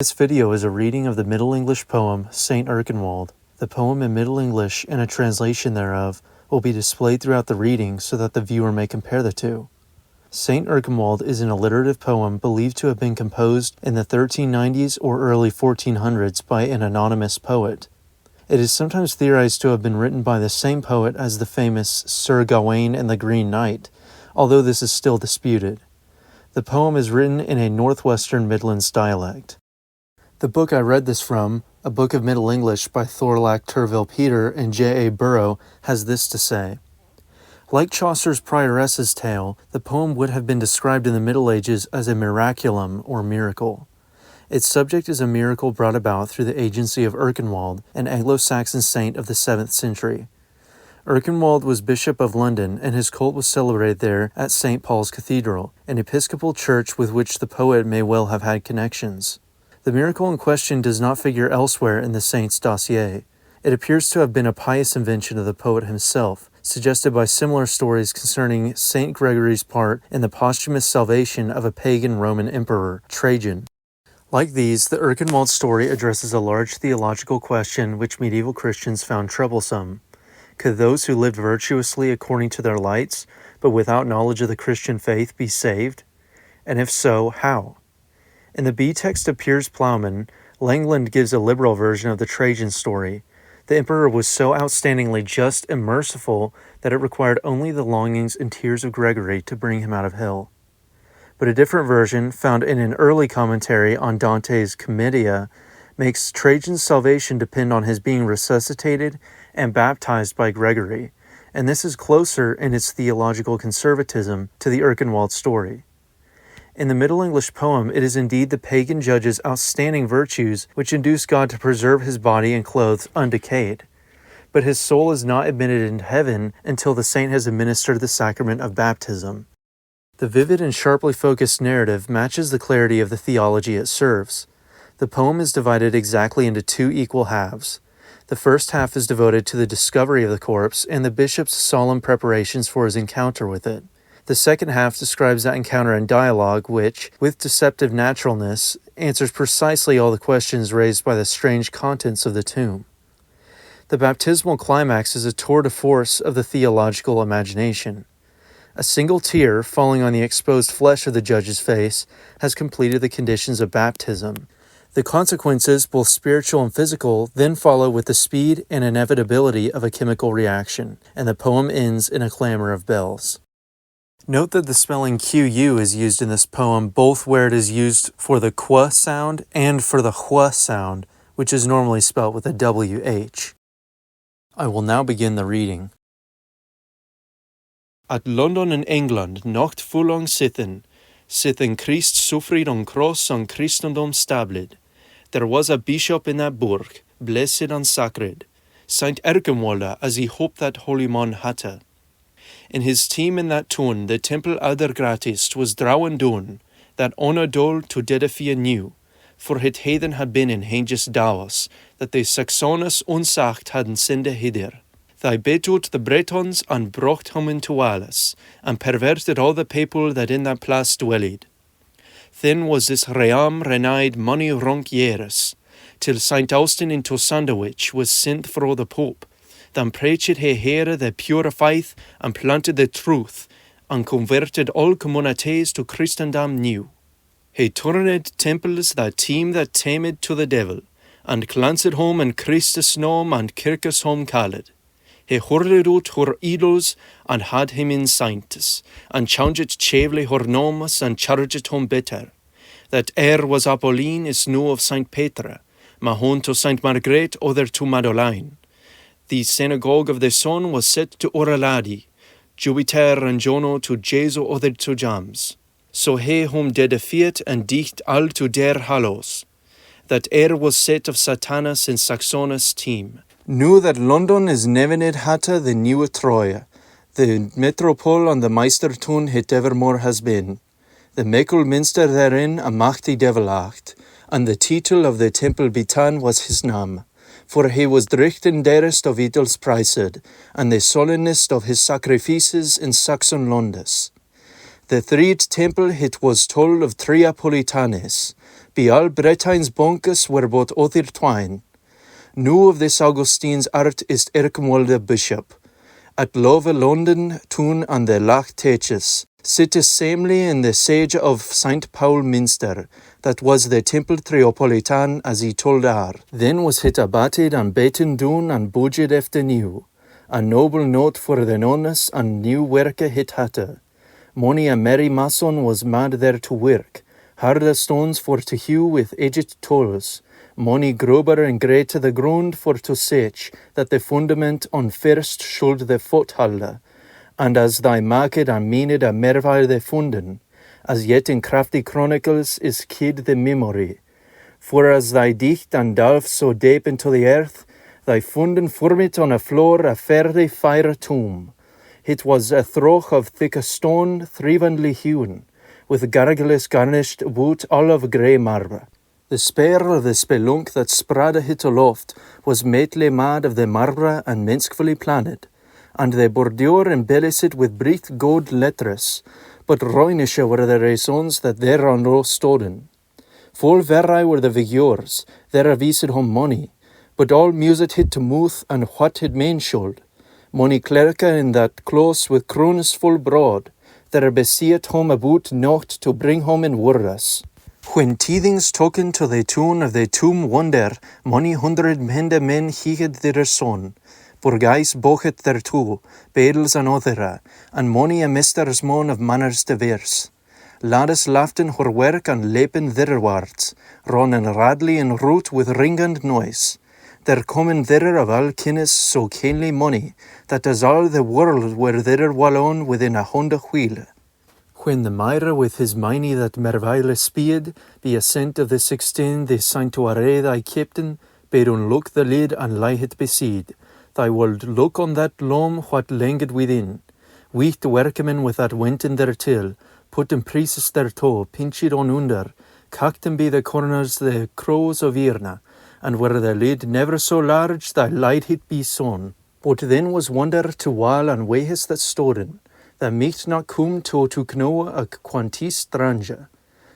This video is a reading of the Middle English poem St. Erkenwald. The poem in Middle English and a translation thereof will be displayed throughout the reading so that the viewer may compare the two. St. Erkenwald is an alliterative poem believed to have been composed in the 1390s or early 1400s by an anonymous poet. It is sometimes theorized to have been written by the same poet as the famous Sir Gawain and the Green Knight, although this is still disputed. The poem is written in a northwestern Midlands dialect. The book I read this from, A Book of Middle English by Thorlak Turville Peter and J. A. Burrow, has this to say. Like Chaucer's Prioress's Tale, the poem would have been described in the Middle Ages as a miraculum or miracle. Its subject is a miracle brought about through the agency of Erkenwald, an Anglo-Saxon saint of the 7th century. Erkenwald was Bishop of London, and his cult was celebrated there at St. Paul's Cathedral, an episcopal church with which the poet may well have had connections. The miracle in question does not figure elsewhere in the saint's dossier. It appears to have been a pious invention of the poet himself, suggested by similar stories concerning Saint Gregory's part in the posthumous salvation of a pagan Roman emperor, Trajan. Like these, the Erkenwald story addresses a large theological question which medieval Christians found troublesome. Could those who lived virtuously according to their lights, but without knowledge of the Christian faith, be saved? And if so, how? In the B text of Piers Plowman, Langland gives a liberal version of the Trajan story. The emperor was so outstandingly just and merciful that it required only the longings and tears of Gregory to bring him out of hell. But a different version, found in an early commentary on Dante's Commedia, makes Trajan's salvation depend on his being resuscitated and baptized by Gregory, and this is closer in its theological conservatism to the Erkenwald story. In the Middle English poem, it is indeed the pagan judge's outstanding virtues which induce God to preserve his body and clothes undecayed. But his soul is not admitted into heaven until the saint has administered the sacrament of baptism. The vivid and sharply focused narrative matches the clarity of the theology it serves. The poem is divided exactly into two equal halves. The first half is devoted to the discovery of the corpse and the bishop's solemn preparations for his encounter with it. The second half describes that encounter in dialogue which, with deceptive naturalness, answers precisely all the questions raised by the strange contents of the tomb. The baptismal climax is a tour de force of the theological imagination. A single tear, falling on the exposed flesh of the judge's face, has completed the conditions of baptism. The consequences, both spiritual and physical, then follow with the speed and inevitability of a chemical reaction, and the poem ends in a clamor of bells. Note that the spelling QU is used in this poem both where it is used for the qu sound and for the hua sound, which is normally spelt with a WH. I will now begin the reading. At London in England, nocht fulong sithen Christ suffered on cross on Christendom stabled. There was a bishop in that burg, blessed and sacred, Saint Erkenwald, as he hoped that holy man hatte. In his team in that tune, the temple ouder gratis was drowen doen, that honor dole to dedify new, for het heden had been in henges Davos, that the Saxonus unsacht hadden sende hider. They betut the Bretons and brocht him into Alice, and perverted all the people that in that place dwelled. Then was this ream renaid many ronk years, till Saint Austin into Sandwich was sent for the Pope, then preached he here the pure faith, and planted the truth, and converted all communities to Christendom new. He turned temples that team that tamed to the devil, and cleansed home in Christus name and kirkes home called. He hurled out her idols, and had him in saints, and changed chevely her nomes, and charged him better. That was Apolline is now of Saint Petra, Mahon to Saint Margaret, other to Madeline. The synagogue of the Sonne was set to Oraladi, Jupiter and Juno to Jesu other to Jams. So he whom dedifiet and dicht all to der hallows. That was set of Satanas in Saxonus team. Nu that London is nevened hatte the nieuwe Troje, the metropole on the Meistertun het evermore has been. The mekel minster therein a machty develacht, and the titel of the temple bitan was his name. For he was drichten derest of idols priced, and the solemnest of his sacrifices in Saxon Londes. The threed temple it was told of Triapolitanes, Be all Bretain's bonkes were but other twine. Nu of this Augustine's art is Erkenwald the bishop. At Love London tune on the Lach Teches, sitteth samely in the sage of St. Paul Minster, that was the temple Triopolitan as he told her. Then was hit abated and beten doon and budget after new. A noble note for the nonnes and new worke hit hatte. Mony a merry mason was mad there to work, harde stones for to hew with edged tools. Mony grober and great to the ground for to search, that the fundament on first should the foot halde. And as thy market and meaned a merveil the funden, as yet in crafty chronicles is kid the memory. For as thy dicht and delve so deep into the earth, thy funden formed on a floor a fairly fire tomb. It was a throch of thick stone, thrivenly hewn, with gargles garnished wood all of grey marble. The spare of the spelunk that sprade hit aloft was mately mad of the marble and menskfully planed, and the bordure embellished with bright gold letters, but roinische were the raisons that thereon ro stoden. Full verrai were the figures, there vised hom money, but all muset hit to mouth and what hit main should. Mony clerke in that close with krones full broad, there beseet hom about nocht to bring hom in wordes. When tithings token to the tune of the tomb wonder, mony 100 hende men hieged their son. Burgais bochet thereto, bedels and othera, and mony a misters mon of manners divers. Lades laften her work and lepen therwards, ron and radley and root with ring and noise. There comen there of all kinnes so keenly money, that as all the world were there wallon within a honda wheel. When the myre with his miney that merveille spied, be ascent of the 16 the sanctuary thy captain, bade unlook the lid and lie it beside. Thy wold look on that loam what langed within. Wecht workmen with that went in their till, put them priests their toe, pinched on under, cocked them be the corners the crows of Irna, and were the lid never so large thy light it be sown. But then was wonder to wall and wayes that stoden, that might not come to know a quanti stranger.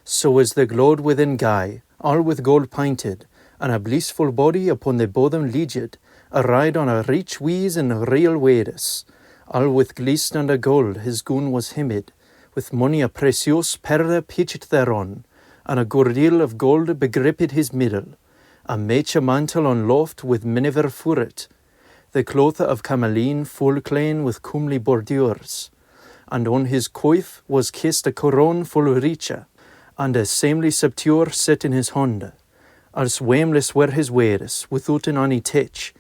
So was the glode within Guy, all with gold painted, and a blissful body upon the botham leged, a ride on a rich wheeze in real wades. All with glisten and a gold his goon was hemmed, with money a precious perle pitched thereon, and a gordil of gold begripped his middle, a mache mantle on loft with miniver furet, the cloth of cameline full clean with comely bordures, and on his coif was kissed a coron full riche, and a samely sceptre set in his hand, als wameless were his wades, without an any touch,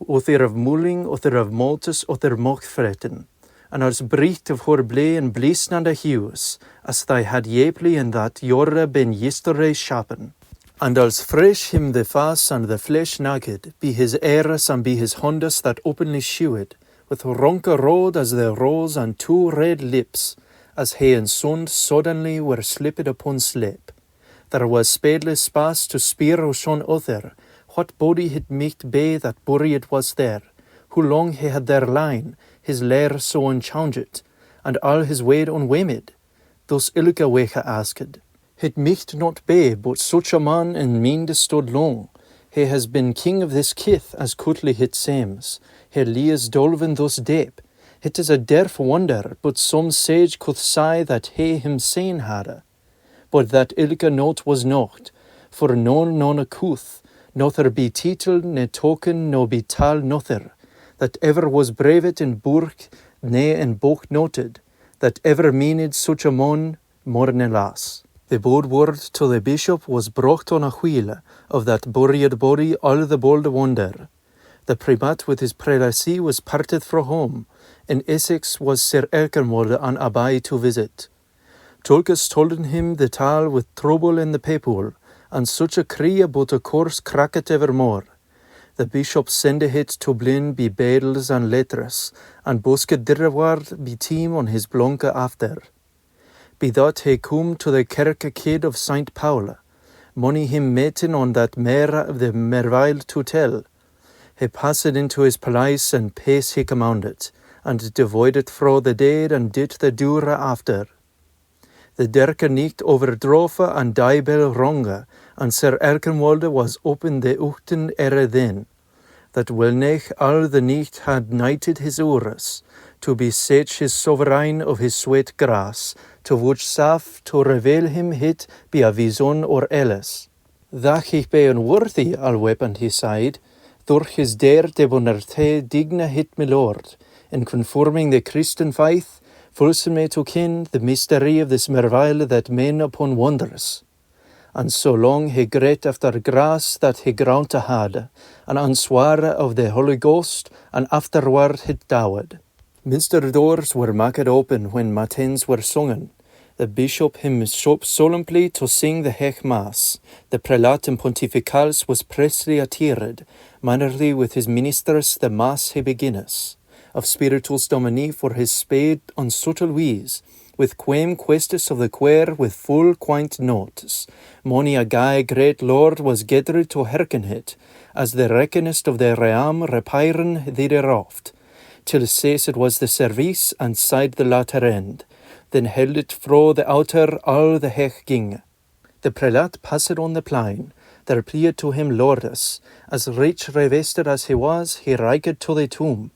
other of mulling, other of maltus, other mockfretten, and als bricht of her blay and blisten and a hues, as thy had yeply in that jorre ben yesterday shapen. And als fresh him the face and the flesh naked, be his eres and be his hondas that openly shewed, with ronke road as the rose and 2 red lips, as he and sund suddenly were slipped upon slip. There was spadeless space to spear o son other, what body it might be that buried was there, who long he had there line, his lair so unchanged, and all his weight unwamed. Thus ilka wecha asked. It might not be, but such a man in mind stood long. He has been king of this kith, as cutly it seems. He lies dolven thus deep. It is a derf wonder, but some sage could say that he him seen hadde. But that ilka note was not, for none a cuth, nother be titel, ne token, no be tal nother, that ever was bravet in burg, ne in book noted, that ever meaned such a mon, morne las. The bold word to the bishop was brought on a wheel, of that buried body all the bold wonder. The primat with his prelacy was parted from home. In Essex was Sir Erkenwald an abbey to visit. Tulkas told him the tale with trouble in the people, and such a cry but a course cracket evermore. The bishop sended it to Blin be bedels and letters, and busked dirward be team on his blonke after. Be that he come to the kerke kid of St. Paul, money him meten on that mare of the merveil to tell. He passed into his palace and pace he commanded, and devoided fro the dead and did the dura after. The derke nicht overdrofe an dijbel ronge, and Sir Erkenwald was open de uchten then, that welnech all the nicht had knighted his oores, to beseech his sovereign of his sweet grass, to which saf to reveal him hit be a vision or elles. That ich be unworthy, al weapon he sighed, durch his dare de bonerte digna hit my lord, in conforming the Christian faith, fulsen me to ken the mystery of this merveille that men upon wonders. And so long he gret after grass that he grounte had, and answare of the Holy Ghost, and afterward hit dawed. Minster doors were maked open when matins were sungen. The bishop himself solemnly to sing the hech mass. The prelate and pontificals was presly attired, mannerly with his ministers the mass he beginneth. Of spirituals domini for his spade on subtle wheeze, with quem questus of the quair with full quaint notes. Mony a guy great lord was gathered to hearken it, as the reckonest of the realm repairen thereoft, till says it was the service and side the latter end. Then held it fro the outer all the hech ging. The prelate passed on the plain, there plead to him lordes, as rich revested as he was, he riked to the tomb.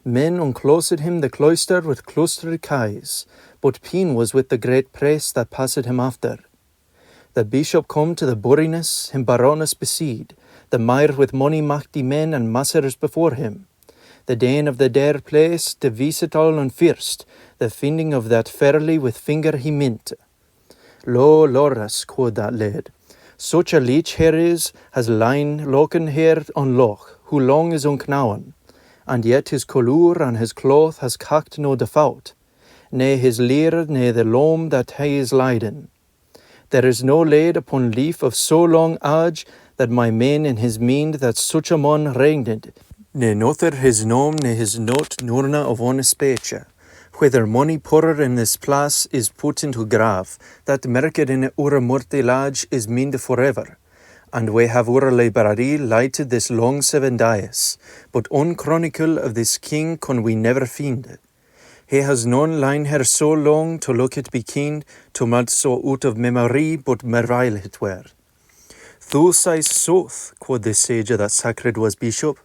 Men unclosed him the cloister with clustered keys, but Peen was with the great press that passed him after. The bishop come to the buriness, him baroness besied, the mire with money machty men and massers before him. The dane of the dare place, the visit all on first, the finding of that fairly with finger he mint. Lo, Loras, quod that lad, such a leech here is, has line loken here on loch, who long is unknown, and yet his colour and his cloth has cacked no default, ne his leer, ne the loam that he is liden. There is no laid upon leaf of so long age that my men in his mind that such a mon reigned, ne nother his nome ne his note nurna of one specha. Whether money poorer in this place is put into grave, that merked in ura morte lage is mind forever. And we have ura library lighted this long 7 days, but on chronicle of this king can we never find. He has none line here so long to look it be keen, to mud so out of memory, but merveil it were. Thou sais sooth, quod the sage that sacred was bishop,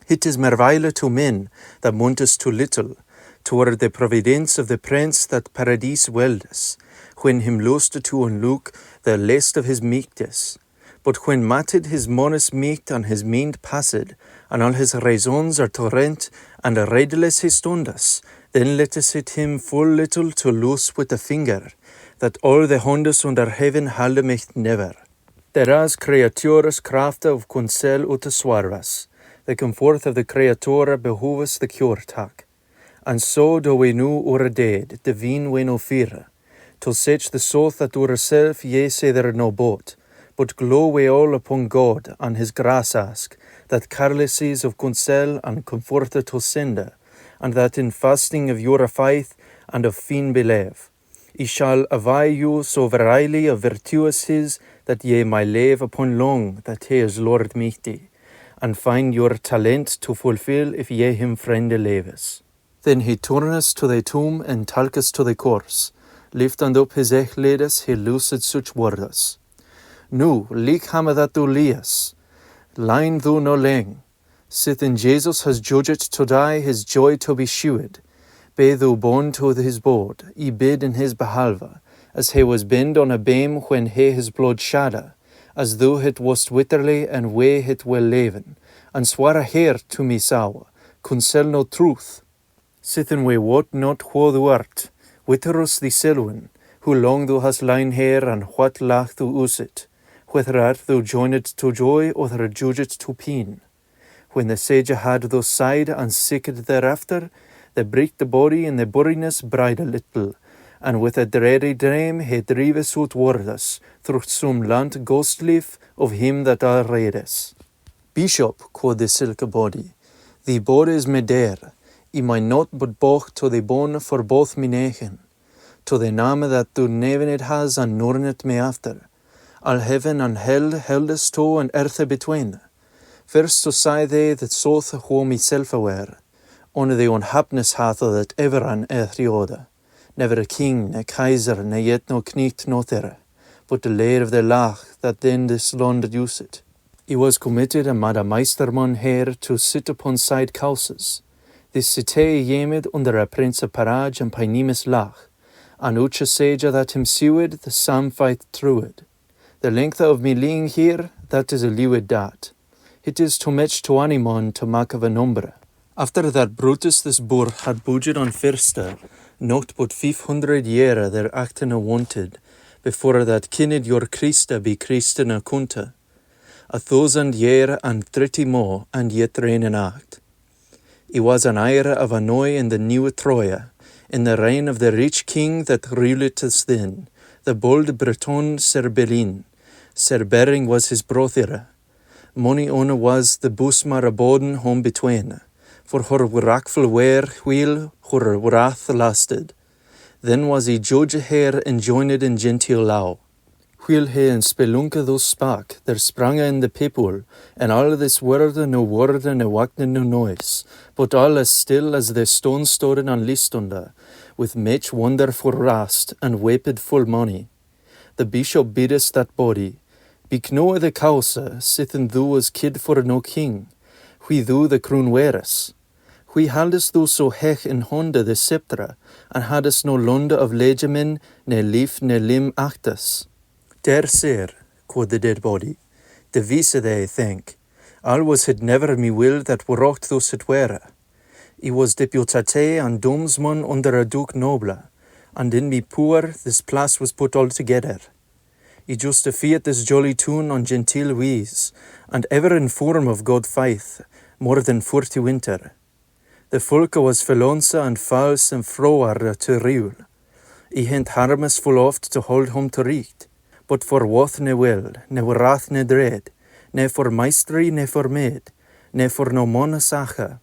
it is merveile to men that muntus too little, toward the providence of the prince that paradise weldes, when him loosed to unlook the lest of his meekness. But when matted his monis meeked and his mind passed, and all his raisons are torrent, and redeless his stundas, then letteth it him full little to loose with the finger, that all the hondas under heaven halde mich never. Deras creatures crafte of counsel ut swarvas, the comfort of the creatura behoves the cure tak. And so do we nu ura dead, divine we no fear, to such the soth that ura self ye say there no boat, but glow we all upon God and his grace ask, that carelesses of counsel and comforter to send, and that in fasting of your faith and of fin believe, ye shall avie you so verily of virtuous his, that ye may live upon long, that he is Lord mighty, and find your talent to fulfill if ye him friende leves. Then he turneth to the tomb and talketh to the corpse, lifting up his echledes, he loosed such words. Nu, lik hama that thou lias, line thou no lang, sithen Jesus has judged to die his joy to be shewed, be thou born to his board, ye bid in his behalve, as he was bend on a beam when he his blood shadda, as thou it wast witterly and we it well leven, and swara here to me sour, counsel no truth. Sithen we wot not who thou art, witterus the Selwyn, who long thou hast lain here and what lach thou usit, whether art thou joined to joy or judged to pain. When the sage had thus sighed and sicked thereafter, they break the body in the buriness bride a little, and with a dreary dream he drives out words through some land ghostlief of him that are redes. Bishop, quod the silke body, the body is me there, I may not but boch to the bone for both me negen, to the name that thou neven it has and nurnet me after, all heaven and hell heldest to and earth between. First to say they that soth who myself aware, on the unhappiness hath that ever an earthly order, never a king, ne kaiser, ne yet no knight notere, but the lair of the lach that then this land use it. He was committed a mad a meisterman here to sit upon side causes. This cite yemed under a prince of parage and painimis lach, and ucha saja that him sewed the sam fight through it. The length of me lying here, that is a lewed dat. It is too much to animon to mak of a number. After that Brutus this boor had budget on firsta, not but 500 year their actina wanted, before that kinned your Christa be Christina kunta. 1,000 year and 30 more, and yet reign in act. He was an ire of Annoy in the new Troia, in the reign of the rich king that ruled us then, the bold Breton Sir Belin. Sir Bering was his brother. Money on was the busmar aboden home between, for her wrakful were wheel her wrath lasted. Then was he judge here enjoined in gentile law. Wheel he in spelunke thus spak, there sprang in the people, and all this word no wakne no noise, but all as still as the stone stood on listunde, with much wonder for rast, and waped full money. The bishop bid us that body, Bik no the cause, sithen thou as kid for no king, hui thou the croon weres. Hui haldest thou so hech in honde the sceptre, and hadest no londe of legemen, ne lief ne lim actus. Der sir, quod the dead body, de vise they think, alwas had never me will that wrought thus it were. I was deputate and domsman under a duke noble, and in me poor this place was put altogether. I justified this jolly tune on gentile wise, and ever in form of God faith, more than 40 winter. The folke was felonsa and false and froar to rule. I hent harmes full oft to hold home to richt, but for wath ne will, ne wrath ne dread, ne for maestry ne for maid, ne for no mona sache,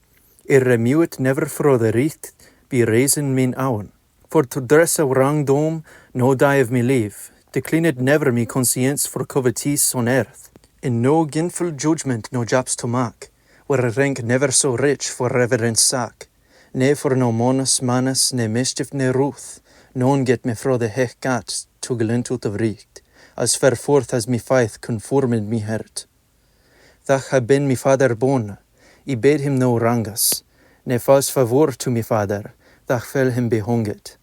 remuet never fro the richt, be raisen min own. For to dress a wrang dome, no die of me leave, declined never me conscience for covetise on earth. In no gynful judgment no japs to mak, where a rank never so rich for reverence sack, ne for no monas manus, ne mischief ne ruth, non get me fro the hech gat to glint out of richt, as fair forth as me faith conformed me hert. Thach ha been me father born, I bade him no rangas, ne false favor to me father, thach fell him behonget.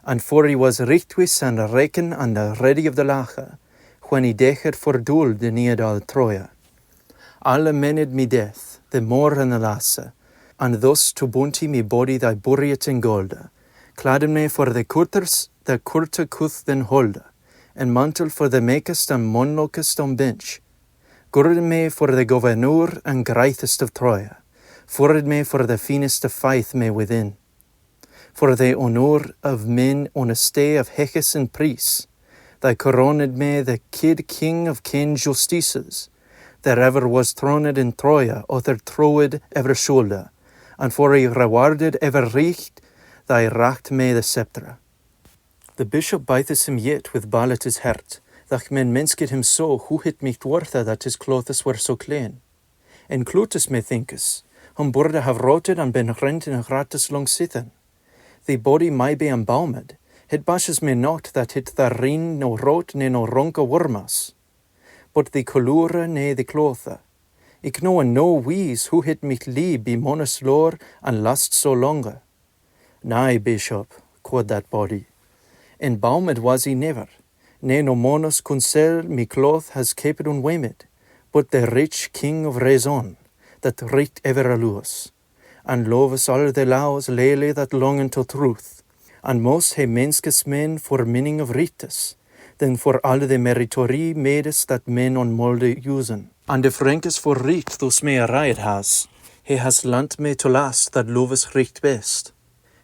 And for he was richtwis and reckon and ready of the lache, when he dechet for doel de needal Troia. Alle mened me death, the more and the lasse, and thus to bunti me body thy buriet in golde, cladden me for the curters, the curte cuth den holde, and mantle for the makest and monlokest on bench, gurden me for the governor and greatest of Troia, forred me for the finest of faith me within, for the honor of men on a stay of heches and priests, thy coroned me the kid king of kin justices, there ever was throned in Troia, other throwed ever shoulder, and for he rewarded ever richt, thy racht me the sceptre. The bishop biteth him yet with ballet his heart, that men mensked him so, who hit me dwartha that his clothes were so clean. En Clutus me thinkes, hum burde have rotted and been rent in a gratis long sithen. The body may be embaumed, it bashes me not that hit the rin no rot ne no ronka wormas, but the colura ne the clotha. Ik know no wees who hit me lee be monas lore and last so longer. Nay, bishop, quod that body, embaumed was he never, ne no monas consel me cloth has caped unwemed, but the rich king of raison, that richt ever aluas, and loves all the laws lele that long unto truth, and most he menskes men for meaning of rites, than for all the meritory medes that men on molde usen. And if rankes for richt thus me a riot he has lant me to last that loves richt best.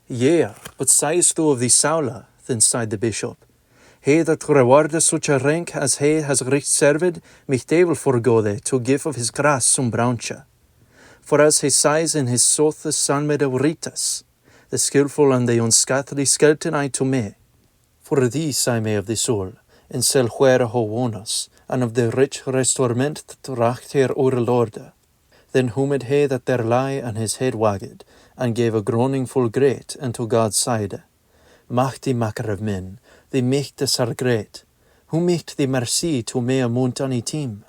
Yea, but sayest thou of the Saula, then sighed the bishop, he that rewardeth such a rank as he has richt served, mich devil forgode to give of his grass some branche. For as he sighs in his soth salmed of ritas, the skillful and the unscathy skelton I to me. For thee sigh me of the soul, in sel huere ho wonas, and of the rich restorement that racht here o'er lorde. Then humed he that there lie and his head wagged, and gave a groaning full great unto God's side. Macht die makker of men, the mich de sargret, who micht the merci to mea montani team.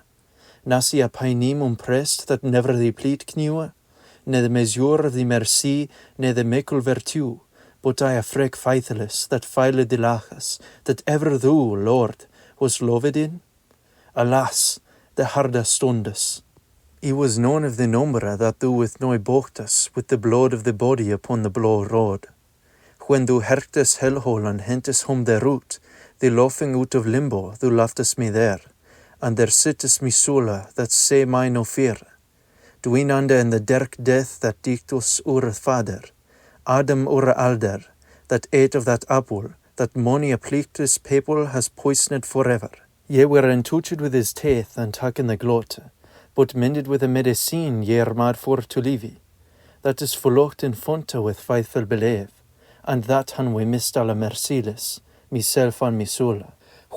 Nasi a painim prest that never the pleat knieuwe, ne the mesure of the merci, ne the mekel vertu, but I a frek faithless that feile de lachas, that ever thou, Lord, was loved in? Alas, the harde stundes. He was known of the number that thou with noi bochtas, with the blood of the body upon the blow rod. When thou herktes hellhole and hentes home the root, the laughing out of limbo, thou laughtest me there, and there sittest me sola, that say my no fear. Dwinande in the derk death that dictus ur father, Adam ur alder, that ate of that apple, that money a plictus people has poisoned forever. Ye were entouched with his teeth and tuck in the glote, but mended with a medicine ye are mad for to leave, that is verlocht in fonte with faithful belief, and that han we missed alla merciless, myself and me soul.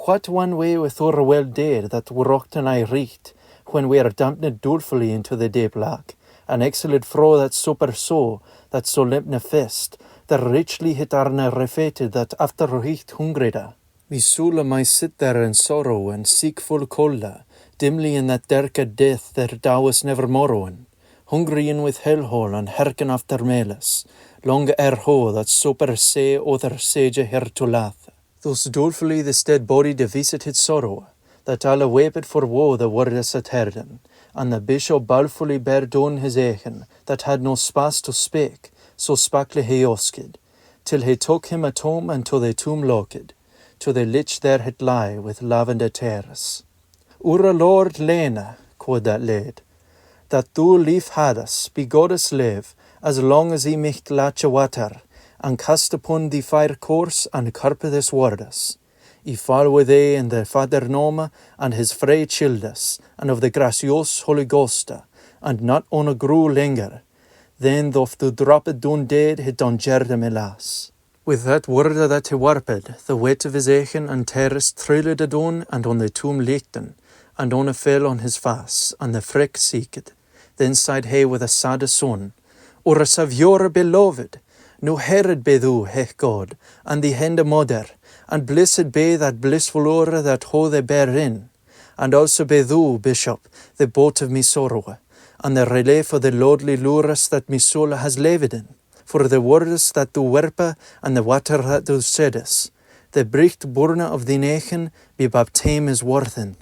What one way with our well dead that rocked and I reeked, when we are dampned dolefully into the day black, an excellent fro that super so, that so limp fest, that richly hit arna refeted that after recht hungrida. Me soul might sit there in sorrow and seek full cola, dimly in that derke death there thou was never morrowin, hungry in with hellhole and herken after meles, long ho that super se other sage her to lath. Thus dolefully this dead body devisited sorrow, that alle weped for woe the wordes at herden, and the bishop balfully bare doon his echen, that had no spas to speak, so spakle he osked, till he took him at home and to the tomb locked, to the lich there het lie with lavender terrace. Ura Lord Lena, quod that laid, that thou lief hadest, be goddess live, as long as he micht lache water, and cast upon the fire course and carpe this wordes. I fall with thee in the Father Noma and his frey childes, and of the gracious Holy Ghosta, and not on a grew linger. Then doth thou dropped down dead hit on jerdem elas. With that word that he warped, the weight of his echen and terrace trilled adon, and on the tomb lichten, and on a fell on his face, and the freck seeked. Then sighed he with a sad son, Or a Saviour beloved, no Herod be thou, hech God, and the hende mother, and blessed be that blissful hour that ho they bear in, and also be thou, Bishop, the boat of me sorrow, and the relief of the lordly lures that me soul has lived in. For the words that thou werpe, and the water that thou seddest, the bricht burna of the nation be baptame is worthen.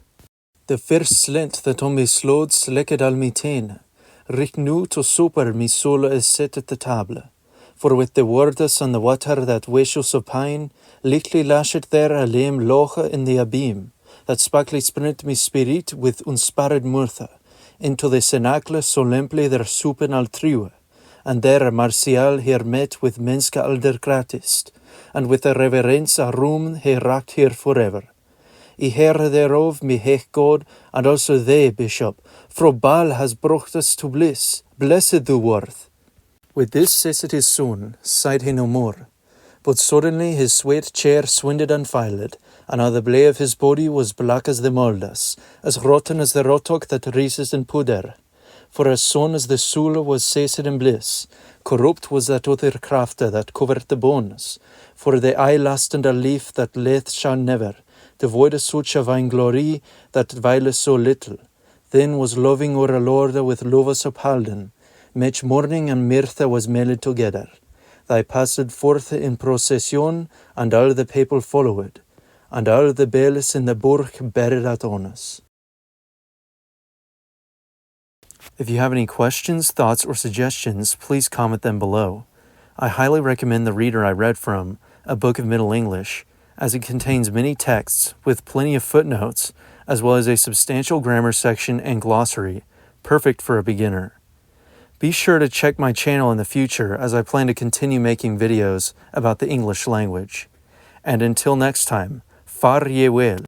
The first slint that on me slod slicked al me teen, richt nu to super me soul is set at the table. For with the words and the water that wishes of pine, lichtly lashed there a lame loche in the abeam, that spakely sprint me spirit with unsparred murtha, into the cenacle solemnly there supen al triue, and there Martial here met with menska alder gratist, and with a reverence a room he racked here forever. I hear thereof me hech God, and also they, Bishop, fro Baal has brought us to bliss, blessed thou worth. With this says it his son, sighed he no more, but suddenly his sweet chair swinded and filed, and all the blade of his body was black as the mouldas, as rotten as the rotok that reases in puder. For as soon as the soul was saced in bliss, corrupt was that other crafter that covered the bones, for the eye last and a leaf that lathe shall never, devoid of such a vainglory that vileth so little. Then was loving o'er a Lord with lovers uphalden, much mourning and mirth was melded together. They passed forth in procession, and all the people followed, and all the bells in the burg buried at honors. If you have any questions, thoughts, or suggestions, please comment them below. I highly recommend the reader I read from, A Book of Middle English, as it contains many texts with plenty of footnotes, as well as a substantial grammar section and glossary, perfect for a beginner. Be sure to check my channel in the future as I plan to continue making videos about the English language. And until next time, far ye well.